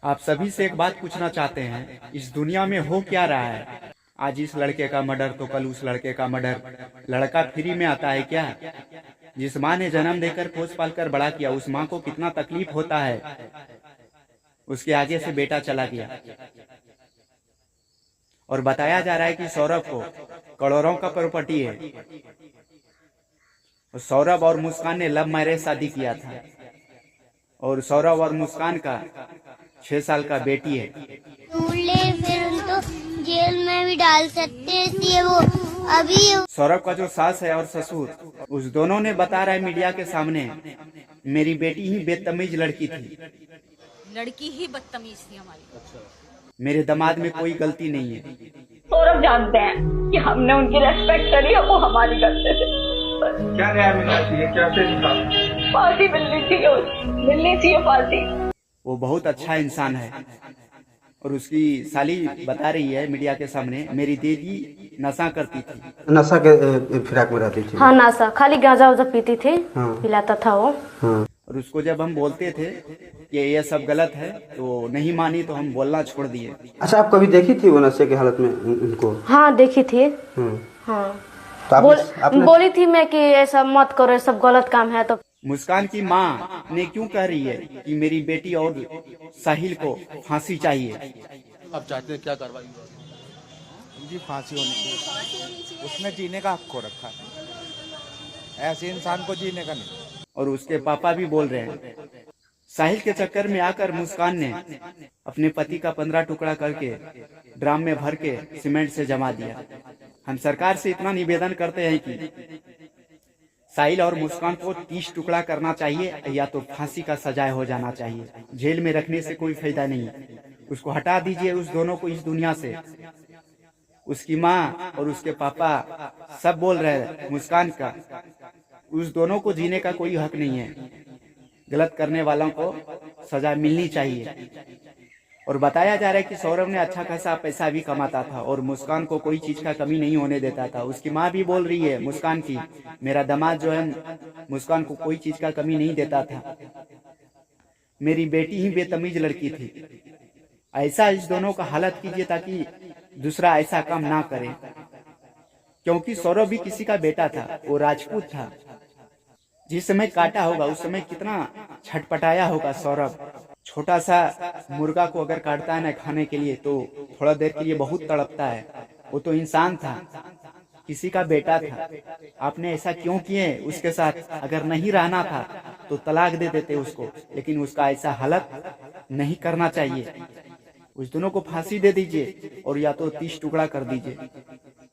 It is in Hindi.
आप सभी से एक बात पूछना चाहते हैं, इस दुनिया में हो क्या रहा है। आज इस लड़के का मर्डर तो कल उस लड़के का मर्डर। लड़का फ्री में आता है क्या। जिस माँ ने जन्म देकर पोस पाल कर बड़ा किया, उस माँ को कितना तकलीफ होता है। उसके आगे से बेटा चला गया और बताया जा रहा है कि सौरभ को करोड़ों का प्रॉपर्टी है। सौरभ और मुस्कान ने लव मैरिज शादी किया था और सौरभ और मुस्कान का 6 साल का बेटी है। ले फिर उनको जेल में भी डाल सकते हैं, इसलिए वो अभी सौरभ का जो सास है और ससुर, उस दोनों ने बता रहा है मीडिया के सामने, मेरी बेटी ही बेतमीज लड़की थी। लड़की ही बदतमीज थी हमारी। मेरे दामाद में कोई गलती नहीं है। सौरभ जानते हैं कि हमने उनकी रेस्पेक्ट करी है, वो हमारी गलती थी। क्या न्याय मिलना चाहिए, क्या से फांसी मिलनी चाहिए फांसी। वो बहुत अच्छा इंसान है और उसकी साली बता रही है मीडिया के सामने, मेरी दीदी नशा करती थी। नशा के फिराक में रहती थी। हाँ, नशा खाली गांजा उजा पीती थी। हाँ। पिलाता था वो। हाँ। और उसको जब हम बोलते थे कि ये सब गलत है तो नहीं मानी, तो हम बोलना छोड़ दिए। अच्छा, आप कभी देखी थी वो नशे की हालत में उनको? हाँ, देखी थी। हाँ, तो आपने बोली थी मैं कि ऐसा मत करो, ये सब गलत काम है। तो मुस्कान की माँ ने क्यों कह रही है कि मेरी बेटी और साहिल को फांसी चाहिए। अब चाहते हैं क्या कार्रवाई हो? उनकी फांसी होनी चाहिए। उसने जीने का हक खो रखा है, ऐसे इंसान को जीने का नहीं। और उसके पापा भी बोल रहे हैं, साहिल के चक्कर में आकर मुस्कान ने अपने पति का 15 टुकड़ा करके ड्राम में भर के सीमेंट से जमा दिया। हम सरकार से इतना निवेदन करते हैं कि साहिल और मुस्कान को 30 टुकड़ा करना चाहिए या तो फांसी का सजाए हो जाना चाहिए। जेल में रखने से कोई फायदा नहीं है। उसको हटा दीजिए, उस दोनों को इस दुनिया से। उसकी माँ और उसके पापा सब बोल रहे हैं मुस्कान का, उस दोनों को जीने का कोई हक नहीं है। गलत करने वालों को सजा मिलनी चाहिए। और बताया जा रहा है कि सौरभ ने अच्छा खासा पैसा भी कमाता था और मुस्कान को कोई चीज का कमी नहीं होने देता था। उसकी माँ भी बोल रही है मुस्कान की, मेरा दामाद जो है मुस्कान को कोई चीज का कमी नहीं देता था, मेरी बेटी ही बेतमीज लड़की थी। ऐसा इस दोनों का हालत कीजिए ताकि दूसरा ऐसा काम ना करे, क्योंकि सौरभ भी किसी का बेटा था, वो राजपूत था। जिस समय काटा होगा उस समय कितना छटपटाया होगा सौरभ। छोटा सा मुर्गा को अगर काटता है ना खाने के लिए तो थोड़ा देर के लिए बहुत तड़पता है। वो तो इंसान था, किसी का बेटा था। आपने ऐसा क्यों किए उसके साथ? अगर नहीं रहना था तो तलाक दे देते उसको, लेकिन उसका ऐसा हालत नहीं करना चाहिए। उस दोनों को फांसी दे दीजिए और या तो 30 टुकड़ा कर दीजिए।